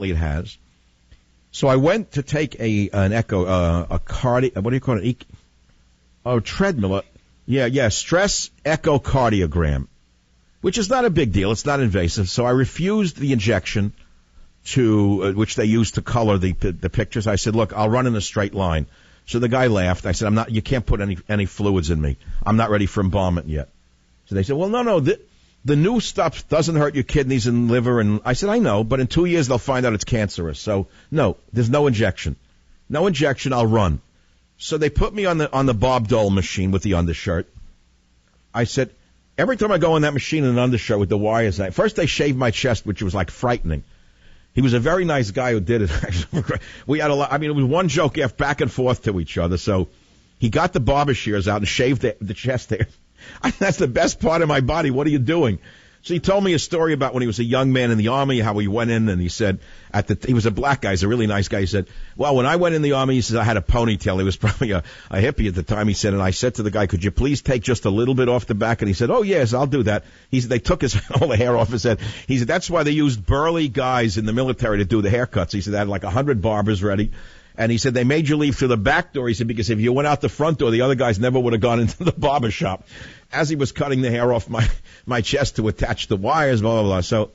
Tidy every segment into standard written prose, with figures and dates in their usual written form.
it has. So I went to take an echo, what do you call it? Treadmill. Stress echocardiogram, which is not a big deal. It's not invasive. So I refused the injection which they use to color the pictures. I said, look, I'll run in a straight line. So the guy laughed. I said, you can't put any fluids in me. I'm not ready for embalmment yet. So they said, well, no, the new stuff doesn't hurt your kidneys and liver. And I said, I know, but in 2 years they'll find out it's cancerous. So no, there's no injection. No injection, I'll run. So they put me on the Bob Dole machine with the undershirt. I said, every time I go on that machine in an undershirt with the wires, first they shaved my chest, which was like frightening. He was a very nice guy who did it. We had a lot. I mean, it was one joke back and forth to each other. So he got the barber shears out and shaved the chest there. That's the best part of my body. What are you doing? So he told me a story about when he was a young man in the Army, how he went in, and he said, he was a black guy, he's a really nice guy. He said, well, when I went in the Army, he said, I had a ponytail. He was probably a hippie at the time, he said, and I said to the guy, could you please take just a little bit off the back? And he said, oh, yes, I'll do that. He said, they took all the hair off his head. He said, that's why they used burly guys in the military to do the haircuts. He said, they had like 100 barbers ready. And he said, they made you leave through the back door. He said, because if you went out the front door, the other guys never would have gone into the barber shop. As he was cutting the hair off my chest to attach the wires, blah, blah, blah. So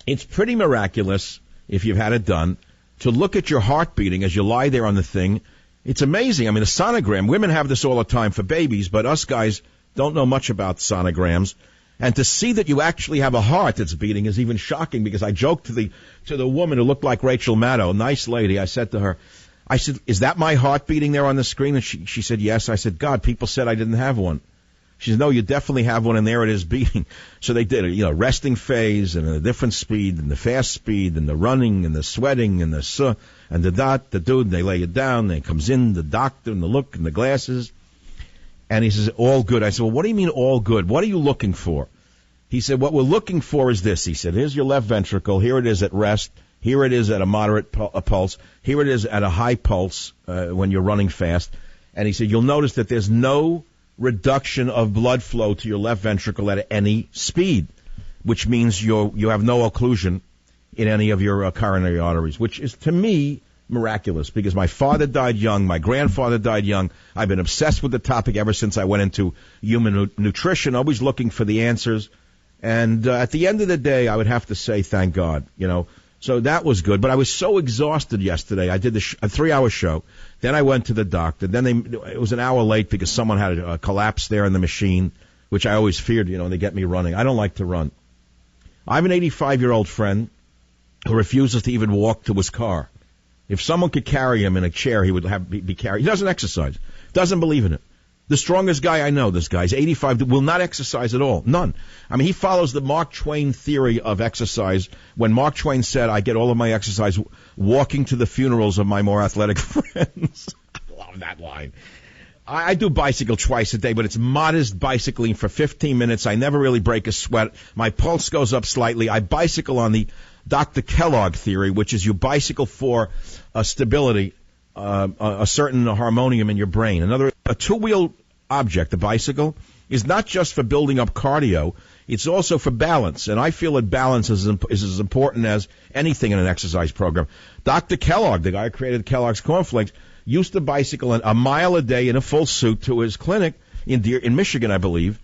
it's pretty miraculous, if you've had it done, to look at your heart beating as you lie there on the thing. It's amazing. I mean, a sonogram, women have this all the time for babies, but us guys don't know much about sonograms. And to see that you actually have a heart that's beating is even shocking, because I joked to the woman who looked like Rachel Maddow, nice lady. I said to her, is that my heart beating there on the screen? And she said, yes. I said, God, people said I didn't have one. She said, no, you definitely have one, and there it is beating. So they did it, resting phase and a different speed and the fast speed and the running and the sweating and and the dude, and they lay it down, and it comes in, the doctor and the look and the glasses. And he says, all good. I said, well, what do you mean all good? What are you looking for? He said, what we're looking for is this. He said, here's your left ventricle. Here it is at rest. Here it is at a moderate pulse. Here it is at a high pulse when you're running fast. And he said, you'll notice that there's no reduction of blood flow to your left ventricle at any speed, which means you have no occlusion in any of your coronary arteries, which is, to me, miraculous, because my father died young, my grandfather died young. I've been obsessed with the topic ever since I went into human nutrition, always looking for the answers. And at the end of the day, I would have to say, thank God, So that was good. But I was so exhausted yesterday. I did a 3-hour show. Then I went to the doctor. Then it was an hour late because someone had a collapse there in the machine, which I always feared, they get me running. I don't like to run. I have an 85-year-old friend who refuses to even walk to his car. If someone could carry him in a chair, he would be carried. He doesn't exercise. Doesn't believe in it. The strongest guy I know, this guy's 85, will not exercise at all. None. I mean, he follows the Mark Twain theory of exercise. When Mark Twain said, I get all of my exercise walking to the funerals of my more athletic friends. I love that line. I do bicycle twice a day, but it's modest bicycling for 15 minutes. I never really break a sweat. My pulse goes up slightly. I bicycle on the Dr. Kellogg theory, which is you bicycle for stability, a certain harmonium in your brain. A two-wheel object, the bicycle, is not just for building up cardio, it's also for balance. And I feel that balance is as important as anything in an exercise program. Dr. Kellogg, the guy who created Kellogg's cornflakes, used to bicycle a mile a day in a full suit to his clinic in Michigan, I believe,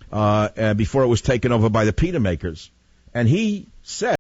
before it was taken over by the pita makers. And he said,